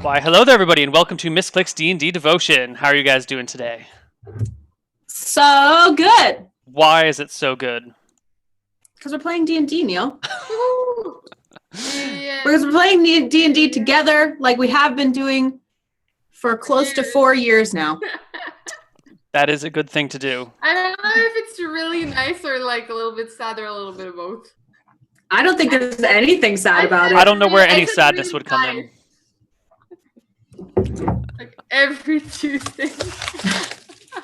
Why, hello there, everybody, and welcome to Misscliks D&D Devotion. How are you guys doing today? So good. Why is it so good? Because we're playing D&D, Neil. Yeah. Because we're playing D&D together like we have been doing for close to 4 years now. That is a good thing to do. I don't know if it's really nice or like a little bit sad or a little bit of both. I don't think there's anything sad about I it. don't know where any It's sadness really would come nice. in. Like every Tuesday.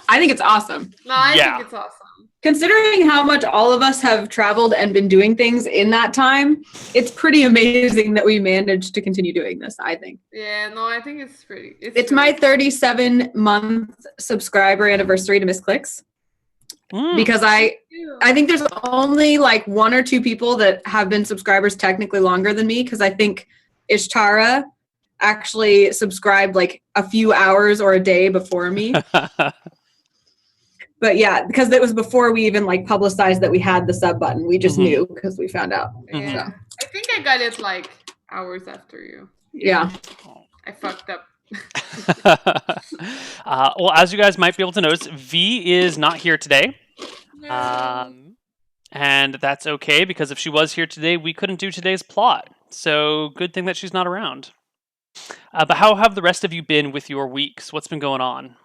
I think it's awesome. No, I Yeah. think it's awesome. Considering how much all of us have traveled and been doing things in that time, it's pretty amazing that we managed to continue doing this, I think. Yeah, no, I think it's pretty. It's my 37-month subscriber anniversary to Misscliks. Because I think there's only like 1 or 2 people that have been subscribers technically longer than me, because I think Ishtara actually subscribed like a few hours or a day before me. But yeah, because it was before we even like publicized that we had the sub button. We just knew because we found out. Yeah. So, I think I got it like hours after you. yeah. I fucked up. Well, as you guys might be able to notice, V is not here today. And that's okay, because if she was here today, we couldn't do today's plot. So good thing that she's not around. But how have the rest of you been with your weeks? What's been going on?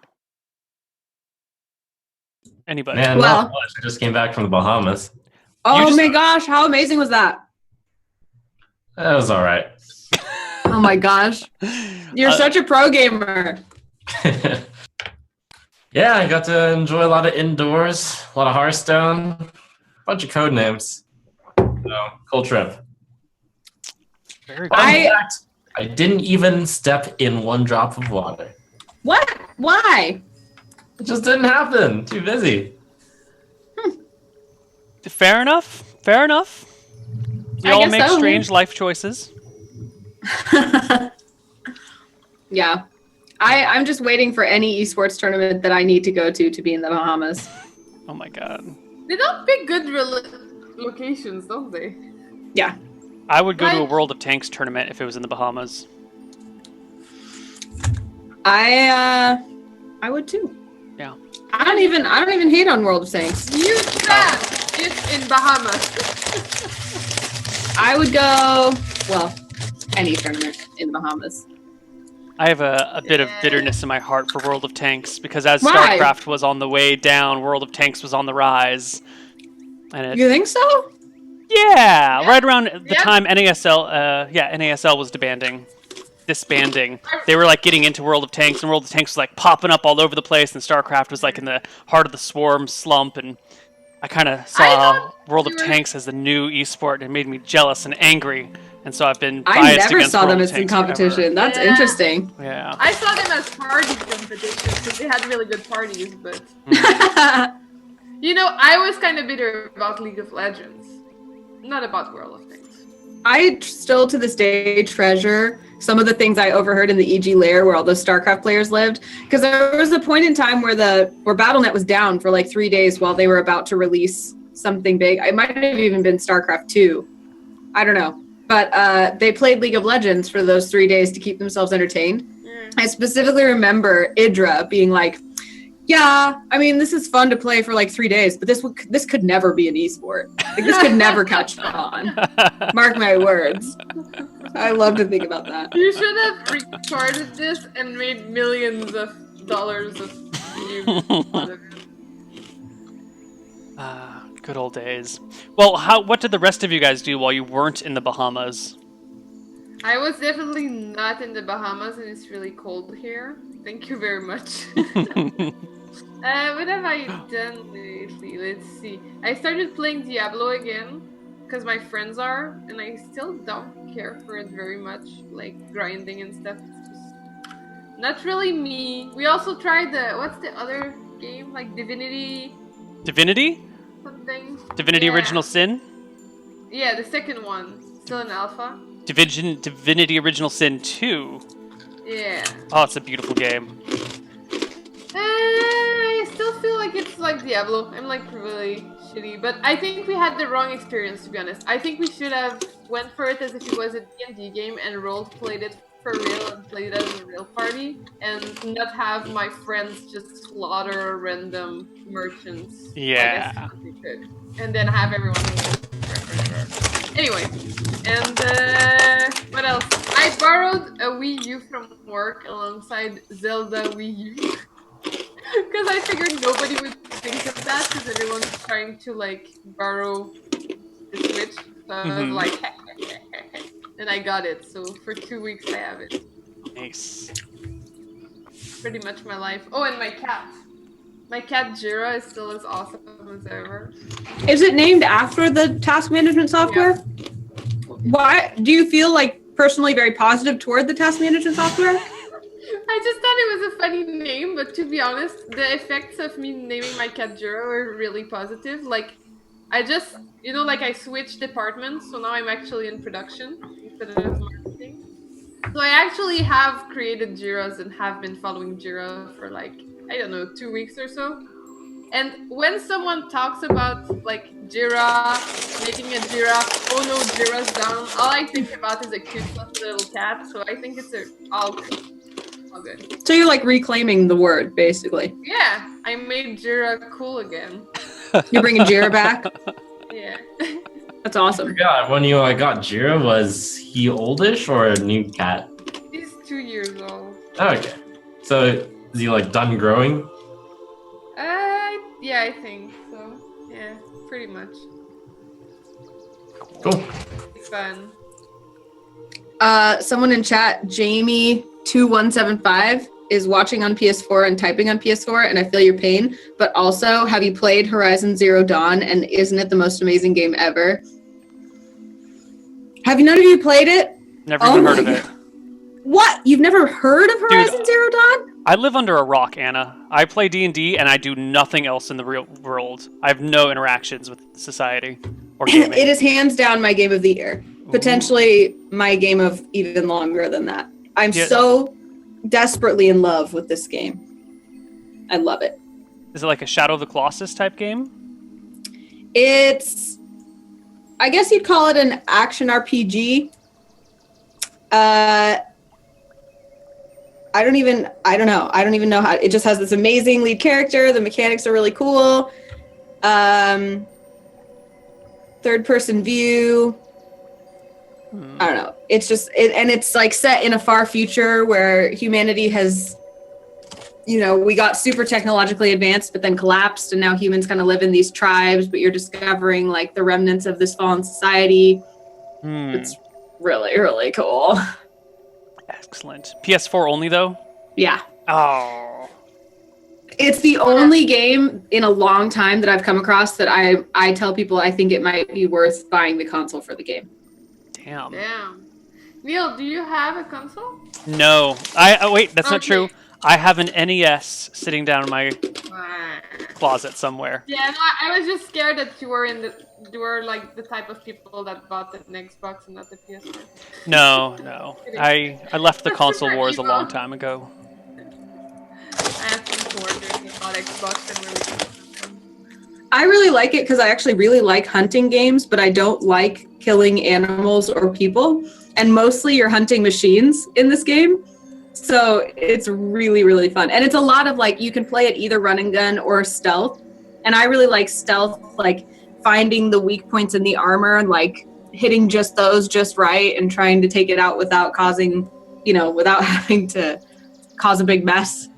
Anybody? Man, Well- not much. I just came back from the Bahamas. Oh my gosh, how amazing was that? That was all right. Oh my gosh. You're such a pro gamer. Yeah, I got to enjoy a lot of indoors, a lot of Hearthstone, a bunch of code names. So, cool trip. Very good. Fun fact, I didn't even step in 1 drop of water. What? Why? It just didn't happen. Too busy. Fair enough. Fair enough. We I all guess make so. strange life choices. Yeah. I'm just waiting for any esports tournament that I need to go to be in the Bahamas. Oh my god. They don't pick good locations, don't they? Yeah. I would go to a Like- World of Tanks tournament if it was in the Bahamas. I would too. Yeah. I don't even hate on World of Tanks. You can! It's in Bahamas. I would go, well, any tournament in the Bahamas. I have a bit of bitterness in my heart for World of Tanks, because as Why? StarCraft was on the way down, World of Tanks was on the rise. And You think so? yeah, right around the Yeah. time NASL was disbanding. They were like getting into World of Tanks, and World of Tanks was like popping up all over the place, and StarCraft was like in the heart of the swarm slump, and I kind of saw World of Tanks as the new esport, and it made me jealous and angry, and so I've been I biased never against saw World them of as in Tanks competition. That's Yeah. interesting. forever. Yeah. I saw them as party competitions because they had really good parties, but you know, I was kind of bitter about League of Legends, not about World of Tanks. I still to this day treasure some of the things I overheard in the EG lair where all the StarCraft players lived. Because there was a point in time where BattleNet was down for like 3 days while they were about to release something big. It might have even been StarCraft 2. I don't know. But they played League of Legends for those 3 days to keep themselves entertained. I specifically remember Idra being like, yeah, I mean, this is fun to play for like 3 days, but this could never be an esport. Like, this could never catch on. Mark my words. I love to think about that. You should have recorded this and made millions of dollars of views out of it. Good old days. Well, what did the rest of you guys do while you weren't in the Bahamas? I was definitely not in the Bahamas and it's really cold here. Thank you very much. What have I done lately? Let's see. I started playing Diablo again because my friends are, and I still don't care for it very much, like grinding and stuff. It's just not really me. We also tried what's the other game? Like Divinity Divinity? something? Divinity Yeah. Original Sin? Yeah, the second one. Still in alpha. Divinity Original Sin 2? Yeah. Oh, it's a beautiful game. I still feel like it's like Diablo. I'm like really shitty, but I think we had the wrong experience, to be honest. I think we should have went for it as if it was a D&D game and role played it for real and play it as a real party, and not have my friends just slaughter random merchants. Yeah. Like, as they could, and then have everyone. Anyway, and what else? I borrowed a Wii U from work alongside Zelda Wii U. Because I figured nobody would think of that, because everyone's trying to like borrow the Switch. So I was like, and I got it. So for 2 weeks I have it. Nice. Pretty much my life. Oh, and my cat. My cat Jira is still as awesome as ever. Is it named after the task management software? Yeah. Why do you feel like personally very positive toward the task management software? I just thought it was a funny name, but to be honest, the effects of me naming my cat Jiro were really positive. Like, I just, like I switched departments, so now I'm actually in production instead of marketing. So I actually have created Jiras and have been following Jira for like, I don't know, 2 weeks or so. And when someone talks about like Jira, making a Jira, oh no, Jira's down, all I think about is a cute little cat. So I think it's all good. All good. So you're like reclaiming the word, basically. Yeah, I made Jira cool again. You're bringing Jira back? Yeah. That's awesome. Yeah, when you got Jira, was he oldish or a new cat? He's 2 years old. Okay. So is he like done growing? Yeah, I think so. Yeah, pretty much. Cool. It's fun. Someone in chat, Jamie2175, is watching on PS4 and typing on PS4, and I feel your pain. But also, have you played Horizon Zero Dawn, and isn't it the most amazing game ever? Have none of you played it? Never even heard of it. What? You've never heard of Horizon Zero Dawn? I live under a rock, Anna. I play D&D, and I do nothing else in the real world. I have no interactions with society or gaming. It is hands down my game of the year. Potentially my game of even longer than that. I'm so desperately in love with this game. I love it. Is it like a Shadow of the Colossus type game? It's, I guess you'd call it an action RPG. I don't know. I don't even know how. It just has this amazing lead character. The mechanics are really cool. Third person view. I don't know. It's just, and it's like set in a far future where humanity has, we got super technologically advanced, but then collapsed, and now humans kind of live in these tribes, but you're discovering like the remnants of this fallen society. It's really, really cool. Excellent. PS4 only, though? Yeah. Oh. It's the only game in a long time that I've come across that I tell people I think it might be worth buying the console for the game. Damn. Neil, do you have a console? No. Wait, that's not true. I have an NES sitting down in my closet somewhere. Yeah, no, I was just scared that you were like the type of people that bought an Xbox and not the PS4. No. I left the console wars a long time ago. I have some coworkers that bought Xbox and really. I really like it because I actually really like hunting games, but I don't like killing animals or people. And mostly you're hunting machines in this game. So it's really, really fun. And it's a lot of like, you can play it either run and gun or stealth. And I really like stealth, like finding the weak points in the armor and like hitting just those just right and trying to take it out without causing, without having to cause a big mess.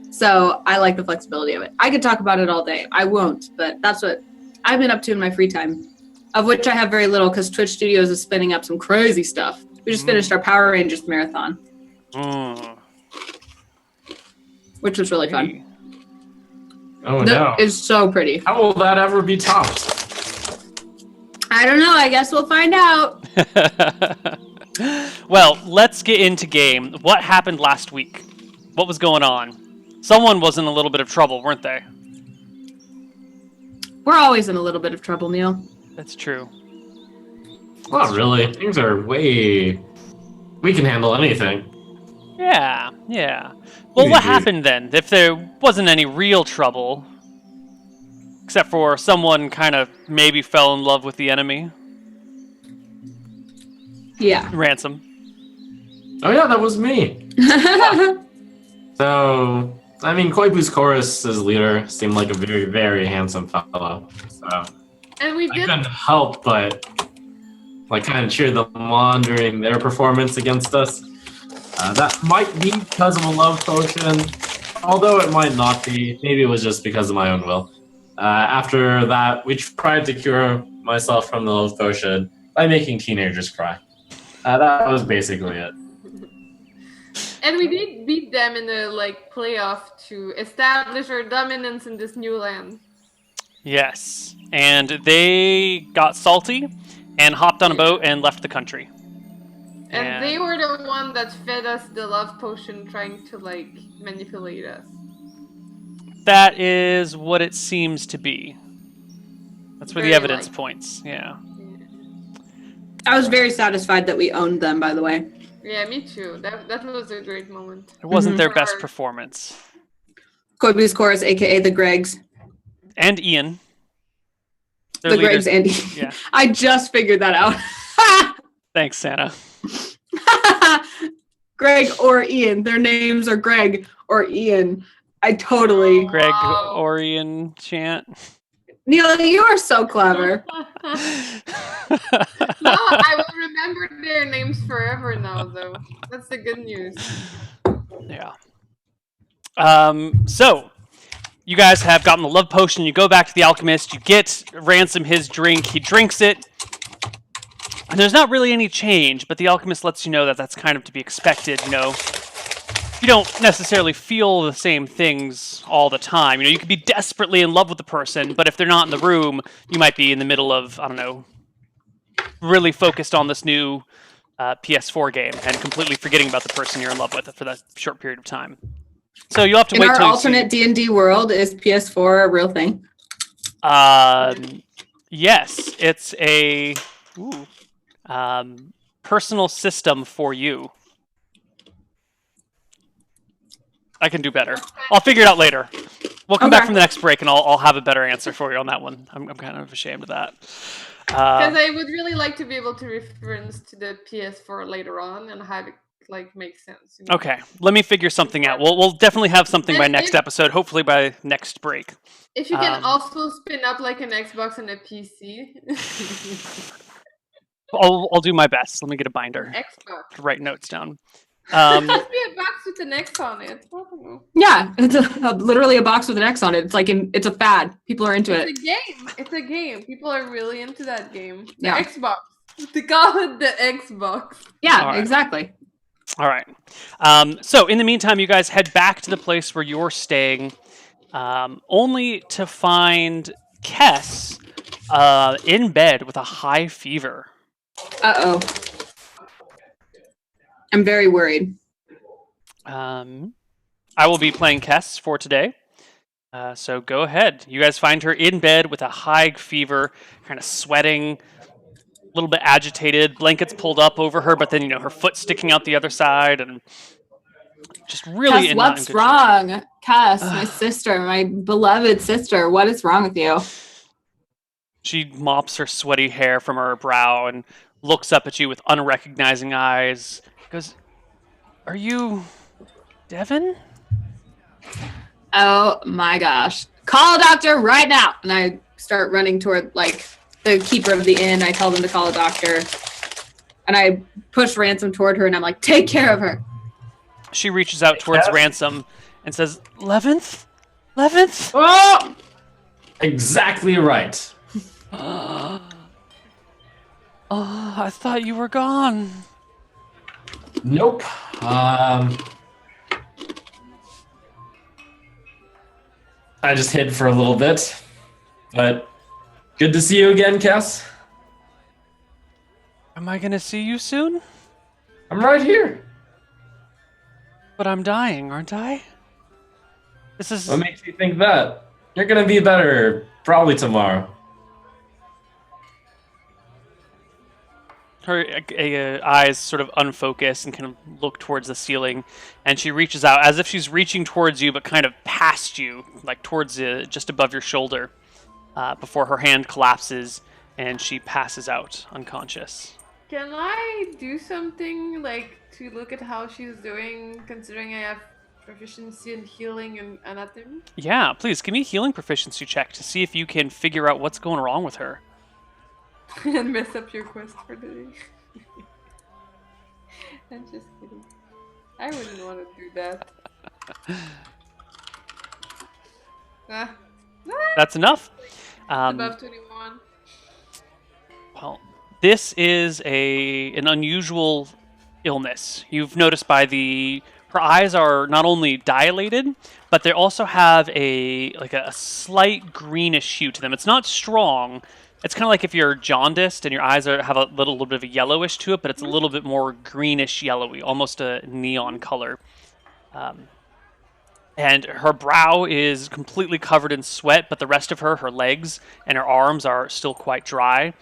So I like the flexibility of it. I could talk about it all day. I won't, but that's what I've been up to in my free time, of which I have very little because Twitch Studios is spinning up some crazy stuff. We just finished our Power Rangers marathon, which was really fun. Oh, no. It's so pretty. How will that ever be topped? I don't know. I guess we'll find out. Well, let's get into game. What happened last week? What was going on? Someone was in a little bit of trouble, weren't they? We're always in a little bit of trouble, Neil. That's true. Not really. Things are we can handle anything. Yeah. Well, what happened then? If there wasn't any real trouble, except for someone kind of maybe fell in love with the enemy. Yeah. Ransom. Oh yeah, that was me. So, I mean, Koibu's chorus as leader seemed like a very, very handsome fellow. So And we I did. couldn't help but like kind of cheer them on during their performance against us. That might be because of a love potion, although it might not be. Maybe it was just because of my own will. After that, we tried to cure myself from the love potion by making teenagers cry. That was basically it. And we did beat them in the playoff to establish our dominance in this new land. Yes. And they got salty and hopped on a boat and left the country. And they were the one that fed us the love potion, trying to manipulate us. That is what it seems to be. That's where the Very evidence likely. points. Yeah. I was very satisfied that we owned them, by the way. Yeah, me too. That was a great moment. It wasn't their For best our- performance. Koibu's chorus, aka the Gregs. And Ian. Their The leaders- Gregs and Yeah. I just figured that out. Thanks, Santa. Greg or Ian. Their names are Greg or Ian. I totally. Greg Wow. Orion chant. Neil, you are so clever. No, I will remember their names forever now, though. That's the good news. Yeah. So you guys have gotten the love potion. You go back to the alchemist. You get Ransom his drink. He drinks it. And there's not really any change, but the alchemist lets you know that that's kind of to be expected. You don't necessarily feel the same things all the time. You could be desperately in love with the person, but if they're not in the room, you might be in the middle of, I don't know, really focused on this new PS4 game and completely forgetting about the person you're in love with for that short period of time. So you'll have to In wait our till you alternate D&D world, is PS4 a real thing? Yes, it's a personal system for you. I can do better. I'll figure it out later. We'll come back Okay. from the next break, and I'll have a better answer for you on that one. I'm kind of ashamed of that. Because I would really like to be able to reference to the PS4 later on and have it make sense. Okay, let me figure something out. We'll definitely have something by And next if- episode, hopefully by next break. If you can Um, also spin up an Xbox and a PC. I'll do my best. Let me get a binder Xbox. to write notes down. Must be a box with an X on it. I don't know. Yeah, it's literally a box with an X on it. It's it's a fad. People are into it. It's a game. It's a game. People are really into that game. The Yeah. Xbox. To call it the Xbox. Yeah, All right. exactly. All right. So in the meantime, you guys head back to the place where you're staying, only to find Kess in bed with a high fever. Uh-oh. I'm very worried. I will be playing Kess for today. So go ahead. You guys find her in bed with a high fever, kind of sweating, a little bit agitated, blankets pulled up over her, but then, her foot sticking out the other side, and just really Cass, not in what's good wrong? Cass, my sister, my beloved sister, what is wrong with you? She mops her sweaty hair from her brow and looks up at you with unrecognizing eyes. Goes, "Are you Devin?" Oh my gosh. Call a doctor right now. And I start running toward the keeper of the inn. I tell them to call a doctor. And I push Ransom toward her and I'm like, take care of her. She reaches out towards Yes. Ransom and says, "Leventh? Leventh?" Oh! Exactly right. Oh, I thought you were gone. Nope. I just hid for a little bit, but good to see you again, Cass. Am I gonna see you soon? I'm right here. But I'm dying, aren't I? This is... What makes you think that? You're gonna be better probably tomorrow. Her eyes sort of unfocus and kind of look towards the ceiling, and she reaches out as if she's reaching towards you, but kind of past you, like towards just above your shoulder, before her hand collapses and she passes out unconscious. Can I do something like to look at how she's doing, considering I have proficiency in healing and anatomy? Yeah, please give me a healing proficiency check to see if you can figure out what's going wrong with her. And mess up your quest for the day. I'm just kidding. I wouldn't want to do that. Ah. That's enough. Above 21. Well, this is an unusual illness. You've noticed by her eyes are not only dilated, but they also have a slight greenish hue to them. It's not strong. It's kind of like if you're jaundiced and your eyes have a little bit of a yellowish to it, but it's a little bit more greenish yellowy, almost a neon color. And her brow is completely covered in sweat, but the rest of her legs and her arms are still quite dry.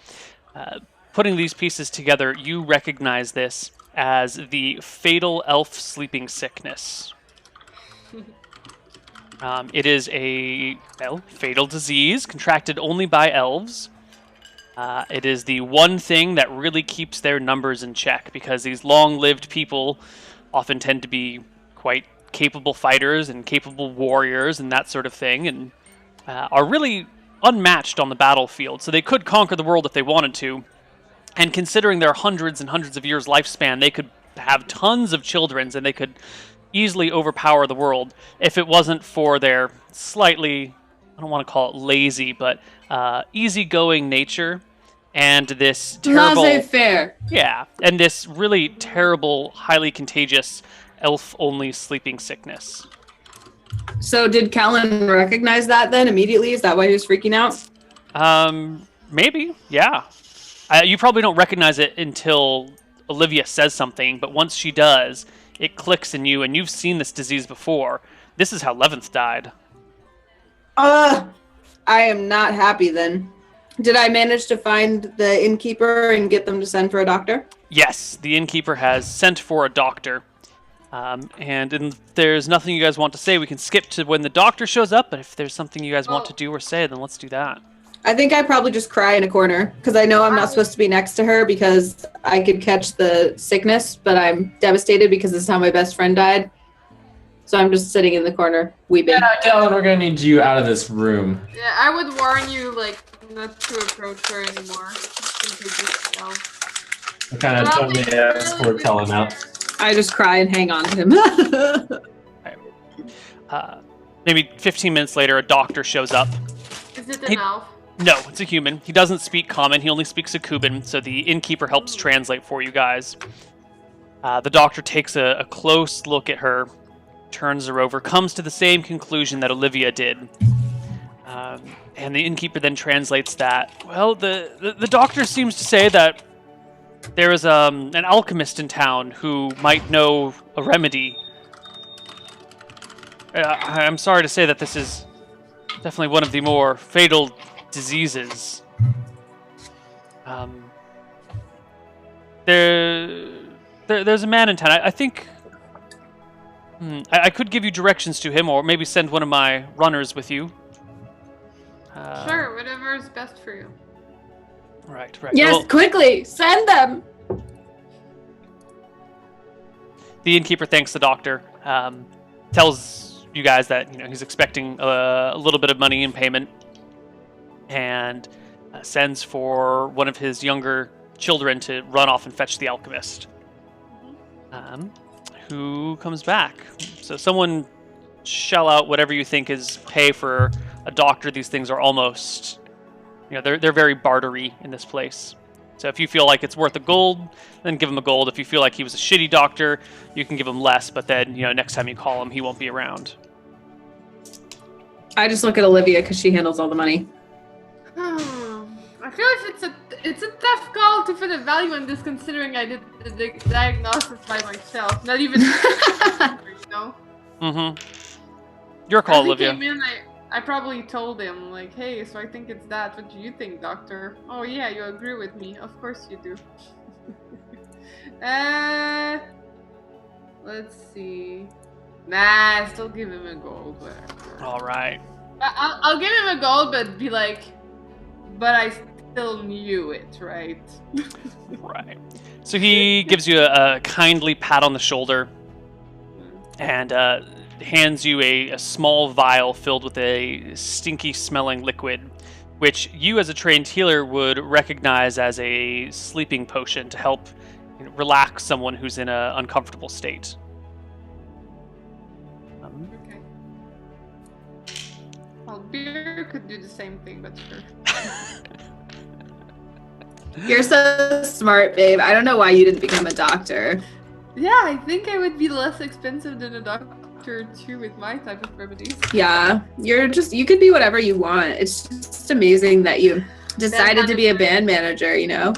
Putting these pieces together, you recognize this as the fatal elf sleeping sickness. It is a fatal disease contracted only by elves. It is the one thing that really keeps their numbers in check, because these long-lived people often tend to be quite capable fighters and capable warriors and that sort of thing, and are really unmatched on the battlefield. So they could conquer the world if they wanted to, and considering their hundreds and hundreds of years lifespan, they could have tons of children and they could easily overpower the world if it wasn't for their slightly, I don't want to call it lazy, but easygoing nature and this terrible... Laissez-faire. Yeah, and this really terrible, highly contagious elf-only sleeping sickness. So did Callan recognize that then immediately? Is that why he was freaking out? Maybe, yeah. You probably don't recognize it until Olivia says something, but once she does, it clicks in you, and you've seen this disease before. This is how Leventh died. I am not happy then. Did I manage to find the innkeeper and get them to send for a doctor? Yes, the innkeeper has sent for a doctor. And if there's nothing you guys want to say, we can skip to when the doctor shows up, but if there's something you guys want to do or say, then let's do that. I think I'd probably just cry in a corner, because I know I'm not supposed to be next to her because I could catch the sickness, but I'm devastated because this is how my best friend died. So I'm just sitting in the corner, weeping. Yeah, Dylan, we're gonna need you out of this room. Yeah, I would warn you, like, not to approach her anymore. I kind of totally escort Kellen out. I just cry and hang on to him. Maybe 15 minutes later, a doctor shows up. Is it an elf? No, it's a human. He doesn't speak common. He only speaks Akuban, so the innkeeper helps translate for you guys. The doctor takes a close look at her, turns her over, comes to the same conclusion that Olivia did. And the innkeeper then translates that, well, the doctor seems to say that there is an alchemist in town who might know a remedy. I'm sorry to say that this is definitely one of the more fatal diseases. There's a man in town. I think I could give you directions to him, or maybe send one of my runners with you. Sure, whatever is best for you. Right. Yes, Well, quickly, send them. the innkeeper thanks the doctor, tells you guys that he's expecting a little bit of money in payment, and sends for one of his younger children to run off and fetch the alchemist, who comes back. So someone shell out whatever you think is pay for a doctor. These things are almost, they're very bartery in this place. So if you feel like it's worth a gold, then give him a gold. If you feel like he was a shitty doctor, you can give him less, but then, next time you call him, he won't be around. I just look at Olivia because she handles all the money. I feel like it's a tough call to put a value on this, considering I did the diagnosis by myself. Not even Your call, As he Olivia. came in, I probably told him, like, hey, so I think it's that. What do you think, doctor? Oh yeah, you agree with me. Of course you do. Let's see. Nah, still give him a gold, whatever. All right. I'll give him a gold, but be like, but I still knew it, right? Right. So he gives you a kindly pat on the shoulder and hands you a small vial filled with a stinky-smelling liquid, which you, as a trained healer, would recognize as a sleeping potion to help relax someone who's in an uncomfortable state. Okay. Well, beer could do the same thing, but sure. You're so smart, babe. I don't know why you didn't become a doctor. Yeah, I think I would be less expensive than a doctor too with my type of remedies. Yeah, you could be whatever you want. It's just amazing that you decided to be a band manager, you know?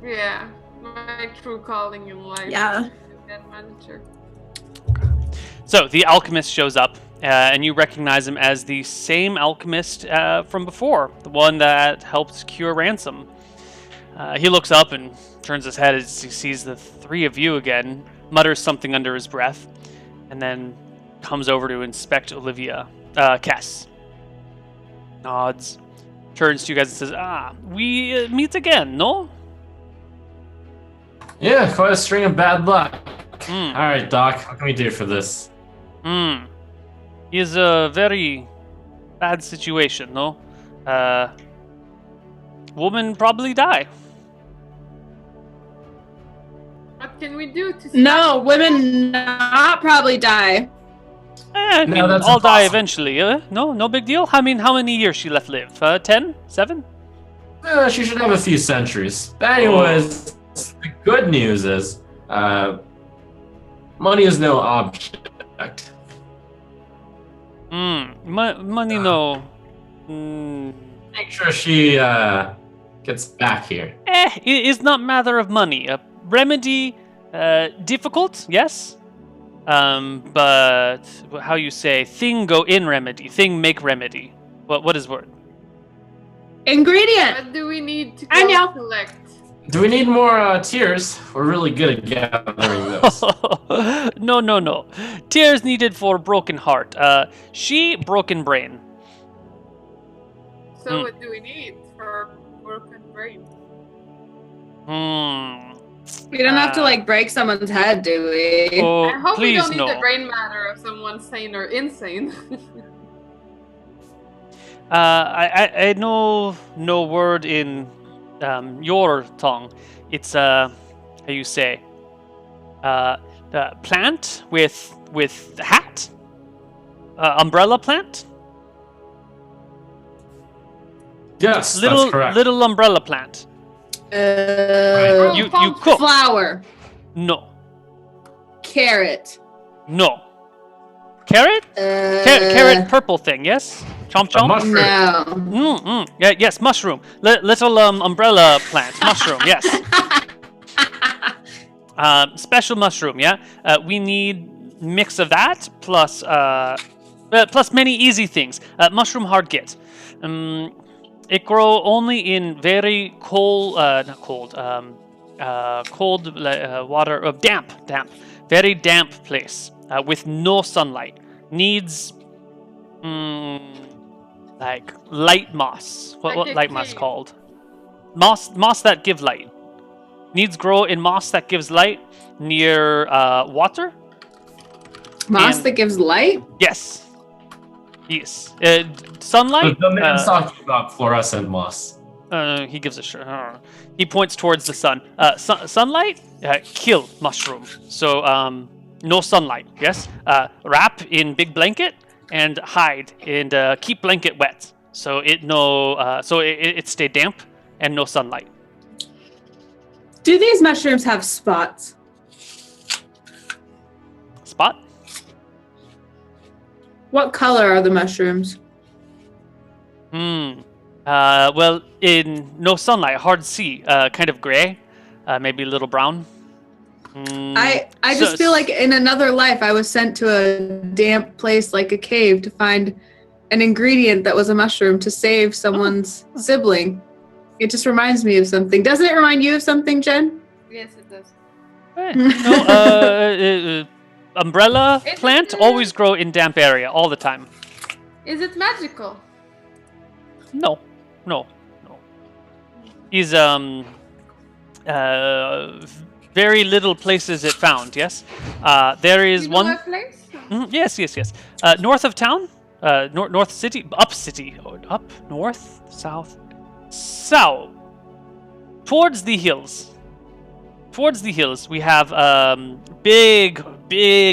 Yeah, my true calling in life. Yeah. Band manager. So the alchemist shows up, and you recognize him as the same alchemist from before, the one that helped cure Ransom. He looks up and turns his head as he sees the three of you again, mutters something under his breath, and then comes over to inspect Olivia. Cass. Nods. Turns to you guys and says, we meet again, no? Yeah, quite a string of bad luck. Alright, Doc, what can we do for this? Is a very bad situation, no? Woman probably die. What can we do to stop No, women not probably die. I mean, that's all die impossible. eventually. No big deal. I mean, how many years she left live? 10? 7? She should have a few centuries. But anyways, the good news is, money is no object. Money, no. Make sure she gets back here. It is not matter of money. A remedy, difficult, yes. But how you say, thing go in remedy, thing make remedy. What is word? Ingredient. What do we need to I go know. collect? Do we need more tears? We're really good at gathering those. No. Tears needed for broken heart. She broken brain. So what do we need for broken brain? We don't have to like break someone's head, do we? Oh, I hope we please don't need no. the brain matter of someone sane or insane. I know no word in your tongue. It's how you say the plant with hat, umbrella plant. Yes, Little that's correct. little umbrella plant. You cook. Flower. No. Carrot. No. Carrot? Carrot purple thing, yes? Chomp chomp? Mushroom. No. Yeah, yes, mushroom. Little umbrella plant. Mushroom, yes. Special mushroom, yeah? We need mix of that plus many easy things. Mushroom hard get. It grow only in very cold, not cold, cold water, damp, very damp place with no sunlight. Needs like light moss. What Like a light moss cave. called? Moss that give light. Needs grow in moss that gives light near water. Moss And- that gives light? Yes. Sunlight. The man's talking about fluorescent moss. He gives a shit. He points towards the sun. Sunlight, kill mushroom. So, no sunlight. Yes. Wrap in big blanket and hide and keep blanket wet. So it stay damp and no sunlight. Do these mushrooms have spots? Spot. What color are the mushrooms? Well, in no sunlight, hard to see. Kind of gray, maybe a little brown. I just feel like in another life I was sent to a damp place like a cave to find an ingredient that was a mushroom to save someone's sibling. It just reminds me of something. Doesn't it remind you of something, Jen? Yes, it does. No, umbrella It's plant a- always grow in damp area all the time. Is it magical? No. is very little places it found. Yes, there is You know one. that place? Yes. North of town, north city, up north, south, towards the hills. Towards the hills, we have big,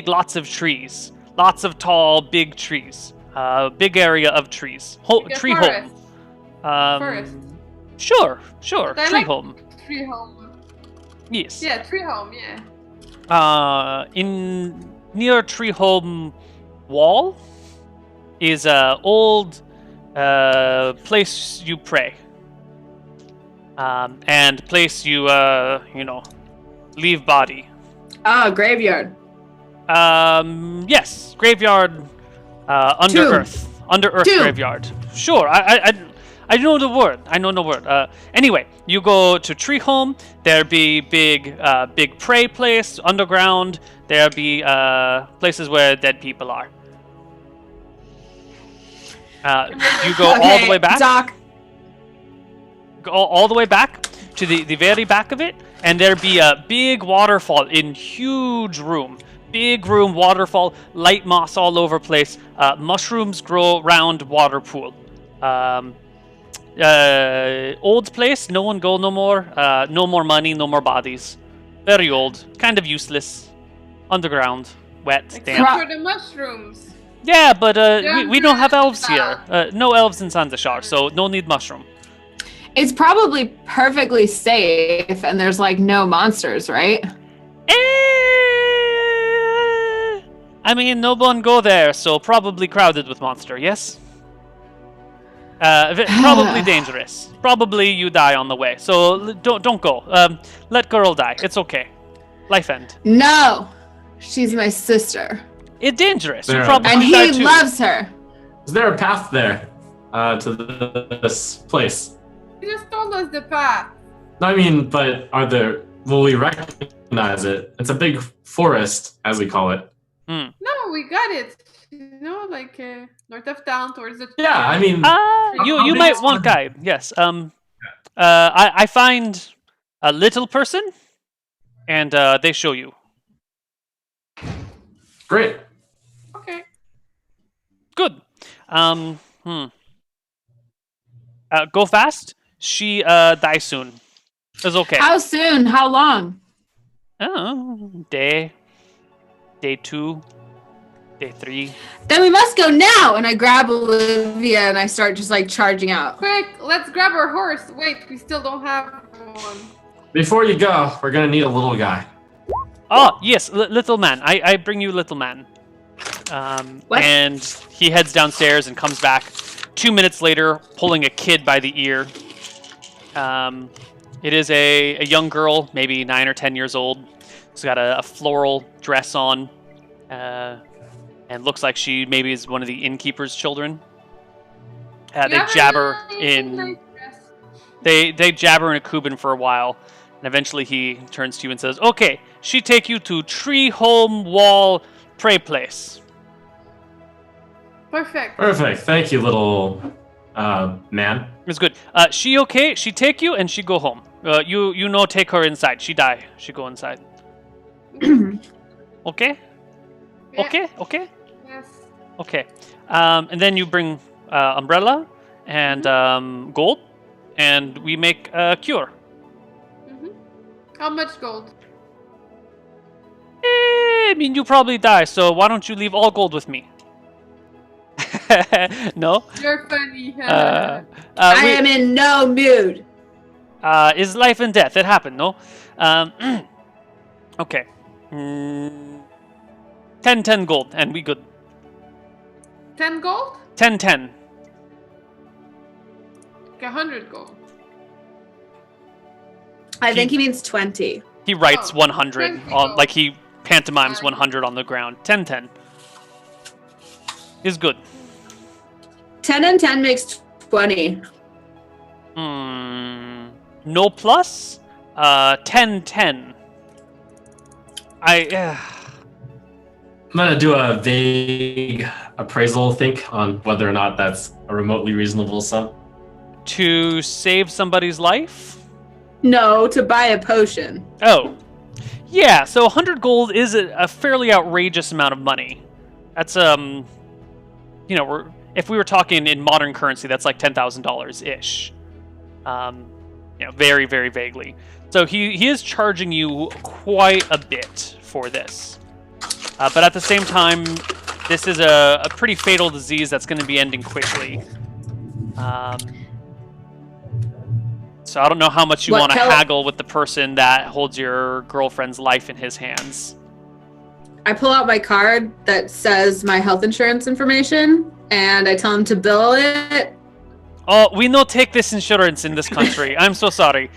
lots of trees, lots of tall, big trees. Big area of trees. Like a Tree forest. home. Forest. Sure. But I Tree like home. Tree home. Yes. Yeah, tree home. Yeah. In near tree home wall is a old place you pray. And place you leave body. Graveyard. Yes, graveyard. Under Tomb. earth. Under earth Tomb. graveyard. Sure. I know the word. I know the word. Anyway, you go to tree home. There be big pray place underground. There be places where dead people are. You go all the way back. Doc. Go all the way back to the very back of it, and there be a big waterfall in huge room. Big room, waterfall, light moss all over place. Mushrooms grow round water pool. Old place, no one go no more. No more money, no more bodies. Very old, kind of useless. Underground, wet, Except damp. for the mushrooms. Yeah, but we don't have elves Yeah. here. No elves in Sandashar, so no need mushroom. It's probably perfectly safe, and there's like no monsters, right? I mean, no one go there, so probably crowded with monster, yes? Probably dangerous. Probably you die on the way, so don't go. Let girl die. It's okay. Life end. No, she's my sister, It's dangerous. You There. probably and die he too. loves her. Is there a path there to this place? You just told us the path. I mean, but will we recognize it? It's a big forest, as we call it. No, we got it. Like north of town towards the. Yeah, I mean, You might want guide. Yes. I find a little person, and they show you. great. Okay. Good. Go fast. She die soon. It's okay. How soon? How long? Oh, day 2, day 3. Then we must go now. And I grab Olivia and I start just like charging out. Quick, let's grab our horse. Wait, we still don't have one. Before you go, we're gonna need a little guy. Oh, yes, little man. I bring you little man. What? And he heads downstairs and comes back 2 minutes later, pulling a kid by the ear. It is a young girl, maybe 9 or 10 years old. She's got a floral dress on, and looks like she maybe is one of the innkeeper's children. They jabber in. They jabber in a Cuban for a while, and eventually he turns to you and says, "Okay, she take you to Tree Home Wall Pray Place." Perfect. Perfect. Thank you, little man. It's good. She okay? She take you and she go home. You know, take her inside. She die. She go inside. Okay. Yeah. Okay. Yes. Okay. And then you bring umbrella and gold, and we make a cure. How much gold? I mean, you probably die, so why don't you leave all gold with me? No? You're funny. I am in no mood. Is life and death. It happened, no? Okay. 10 gold, and we good. 10 gold? 10. Okay, 100 gold. I think he means 20. He writes Oh, 100, 20 on, gold. like he pantomimes 100 on the ground. 10. Is good. 10 and 10 makes 20. No plus? 10. I'm gonna do a vague appraisal think on whether or not that's a remotely reasonable sum. To save somebody's life? No, to buy a potion. Oh. Yeah, so 100 gold is a fairly outrageous amount of money. That's, if we were talking in modern currency, that's like $10,000-ish. Very, very vaguely. So he is charging you quite a bit for this. But at the same time, this is a pretty fatal disease that's going to be ending quickly. So I don't know how much you want to haggle with the person that holds your girlfriend's life in his hands. I pull out my card that says my health insurance information, and I tell him to bill it. Oh, we no take this insurance in this country. I'm so sorry.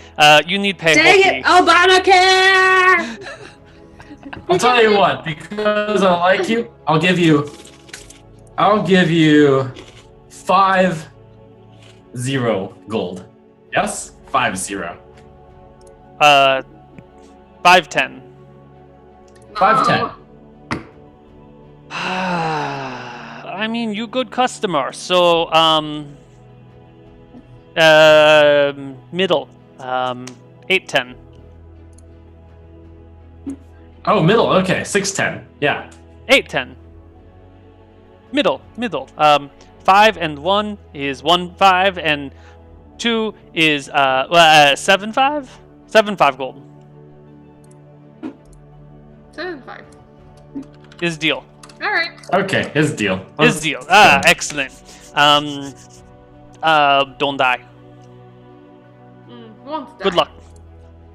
You need pay. Dang it, Obamacare! I'll tell you what, because I like you, I'll give you 50 gold. Yes? 50. 510. 510. I mean, you good customer. So, middle. 810. Oh, middle. Okay, 610. Yeah. 810. Middle. 5 and 1 is 1.5, and 2 is 7.5. 7.5 gold. 7.5. Is deal. All right. Okay, his deal. His deal. Excellent. Don't die. Won't die. Good luck.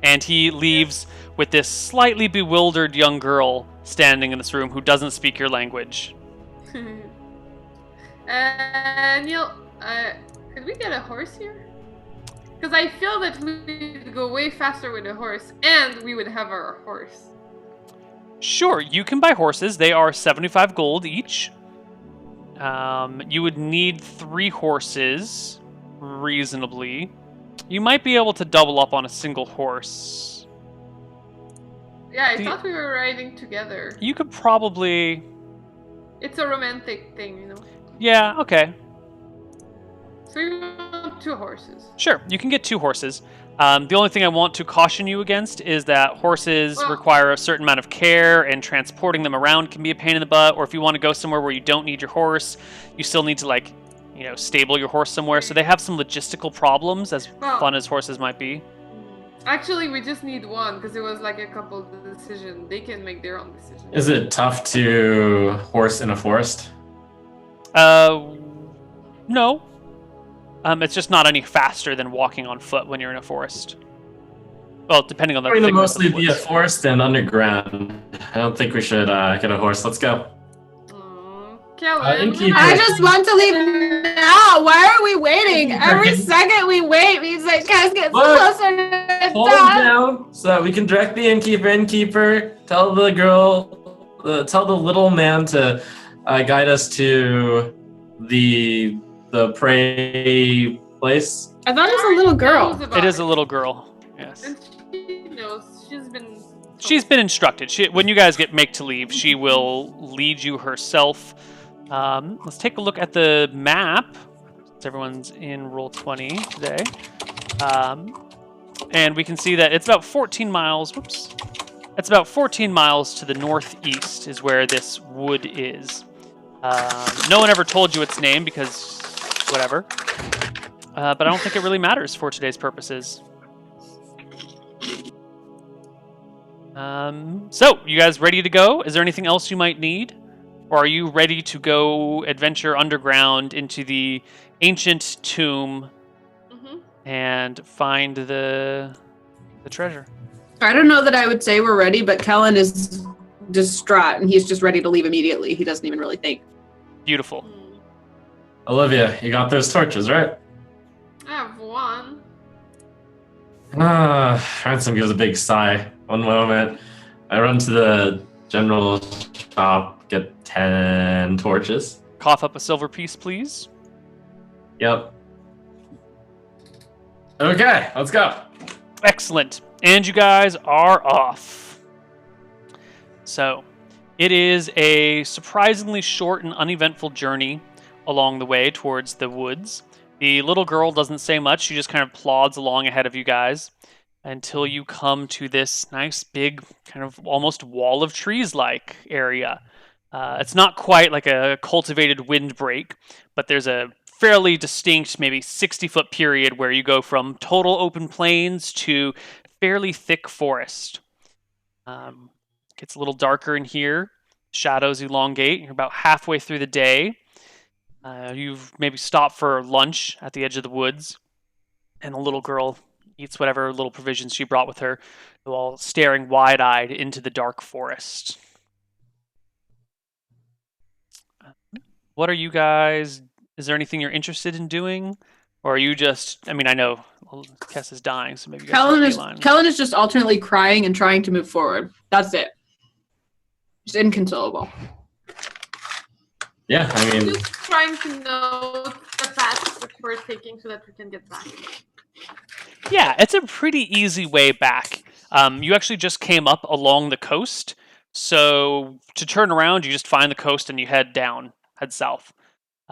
And he leaves with this slightly bewildered young girl standing in this room who doesn't speak your language. Neil, could we get a horse here? Because I feel that we'd go way faster with a horse, and we would have our horse. Sure, you can buy horses. They are 75 gold each. You would need 3 horses, reasonably. You might be able to double up on a single horse. Yeah, I thought we were riding together. You could probably... It's a romantic thing, you know? Yeah, okay. So we want 2 horses. Sure, you can get 2 horses. The only thing I want to caution you against is that horses require a certain amount of care, and transporting them around can be a pain in the butt. Or if you want to go somewhere where you don't need your horse, you still need to, stable your horse somewhere. So they have some logistical problems, as fun as horses might be. Actually, we just need one, because it was like a couple decision. They can make their own decision. Is it tough to horse in a forest? No. It's just not any faster than walking on foot when you're in a forest. Well, depending on the... We're going to mostly be a forest and underground. I don't think we should get a horse. Let's go. Kellen, I just want to leave now. Why are we waiting? Every second we wait means that Cass gets closer to hold down so that we can direct the innkeeper. Tell the little man to guide us to the prey place. I thought it was a little girl. It is a little girl. Yes. And she knows. She's been instructed. When you guys make to leave, she will lead you herself. Let's take a look at the map. Everyone's in Roll20 today. And we can see that it's about 14 miles. Whoops. It's about 14 miles to the northeast is where this wood is. No one ever told you its name because whatever. But I don't think it really matters for today's purposes. So, you guys ready to go? Is there anything else you might need? Or are you ready to go adventure underground into the ancient tomb and find the treasure? I don't know that I would say we're ready, but Kellen is distraught and he's just ready to leave immediately. He doesn't even really think. Beautiful. Olivia, you got those torches, right? I have one. Ransom gives a big sigh. One moment. I run to the general shop, get 10 torches. Cough up a silver piece, please. Yep. Okay, let's go. Excellent. And you guys are off. So, it is a surprisingly short and uneventful journey along the way towards the woods. The little girl doesn't say much. She just kind of plods along ahead of you guys. until you come to this nice big kind of almost wall of trees like area. It's not quite like a cultivated windbreak, but there's a fairly distinct, maybe 60-foot period where you go from total open plains to fairly thick forest. Gets a little darker in here. Shadows elongate. You're about halfway through the day. You've maybe stopped for lunch at the edge of the woods, and the little girl eats whatever little provisions she brought with her while staring wide-eyed into the dark forest. What are you guys... Is there anything you're interested in doing? Or are you just... I mean, I know Kess is dying, so maybe you guys Kellen is just alternately crying and trying to move forward. That's it. Just inconsolable. Yeah, I mean... Just trying to know the path that we're taking so that we can get back. Yeah, it's a pretty easy way back. You actually just came up along the coast, so to turn around, you just find the coast and you head south.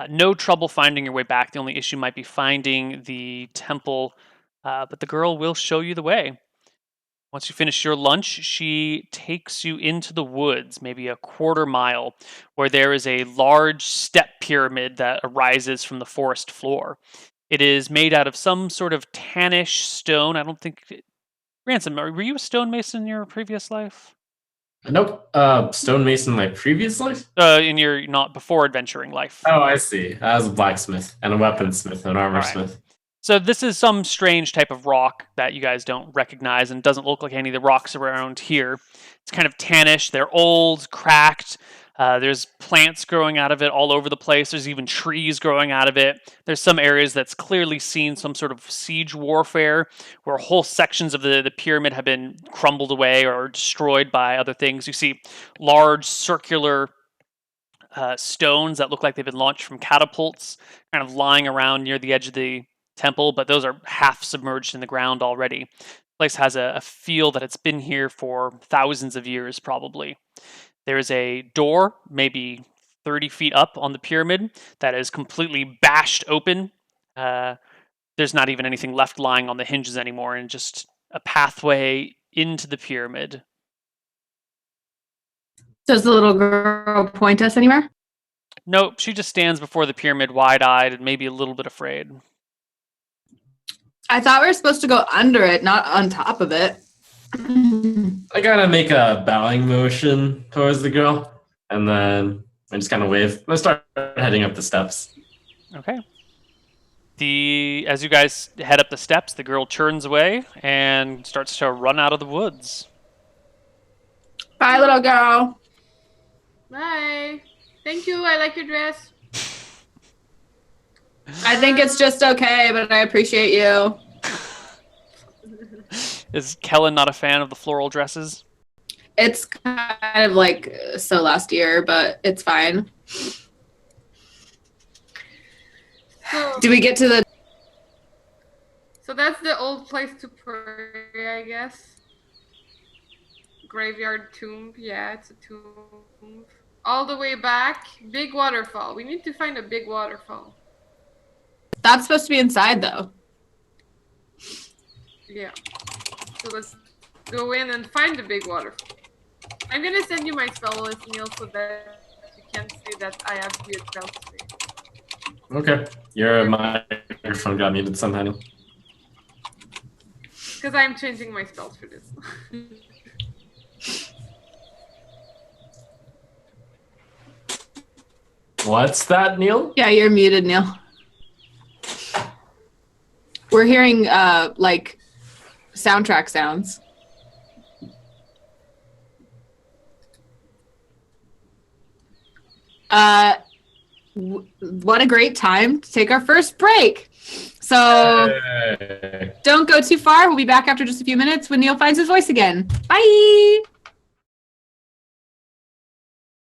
No trouble finding your way back. The only issue might be finding the temple, but the girl will show you the way. Once you finish your lunch, she takes you into the woods, maybe a quarter mile, where there is a large step pyramid that arises from the forest floor. It is made out of some sort of tannish stone. I don't think... Ransom, were you a stonemason in your previous life? Nope. Stonemason in my previous life? In your not before adventuring life. Oh, I see. I was a blacksmith and a weaponsmith and an armorsmith. So this is some strange type of rock that you guys don't recognize and doesn't look like any of the rocks around here. It's kind of tannish. They're old, cracked. There's plants growing out of it all over the place. There's even trees growing out of it. There's some areas that's clearly seen some sort of siege warfare where whole sections of the pyramid have been crumbled away or destroyed by other things. You see large circular stones that look like they've been launched from catapults kind of lying around near the edge of the temple, but those are half submerged in the ground already. The place has a feel that it's been here for thousands of years, probably. There is a door, maybe 30 feet up on the pyramid, that is completely bashed open. There's not even anything left lying on the hinges anymore, and just a pathway into the pyramid. Does the little girl point us anywhere? Nope, she just stands before the pyramid wide-eyed and maybe a little bit afraid. I thought we were supposed to go under it, not on top of it. I kind of make a bowing motion towards the girl, and then I just kind of wave. Let's start heading up the steps. Okay. As you guys head up the steps, the girl turns away and starts to run out of the woods. Bye, little girl. Bye. Thank you. I like your dress. I think it's just okay, but I appreciate you. Is Kellen not a fan of the floral dresses? It's kind of like so last year, but it's fine. Do we get to the... So that's the old place to pray, I guess. Graveyard tomb. Yeah, it's a tomb. All the way back. Big waterfall. We need to find a big waterfall. That's supposed to be inside, though. Yeah. So let's go in and find the big waterfall. I'm gonna send you my spell list, Neil, so that you can say that I have weird spells today. Okay. Your microphone got muted somehow. Because I'm changing my spells for this. What's that, Neil? Yeah, you're muted, Neil. We're hearing, like, soundtrack sounds. What a great time to take our first break. So don't go too far. We'll be back after just a few minutes when Neil finds his voice again. Bye.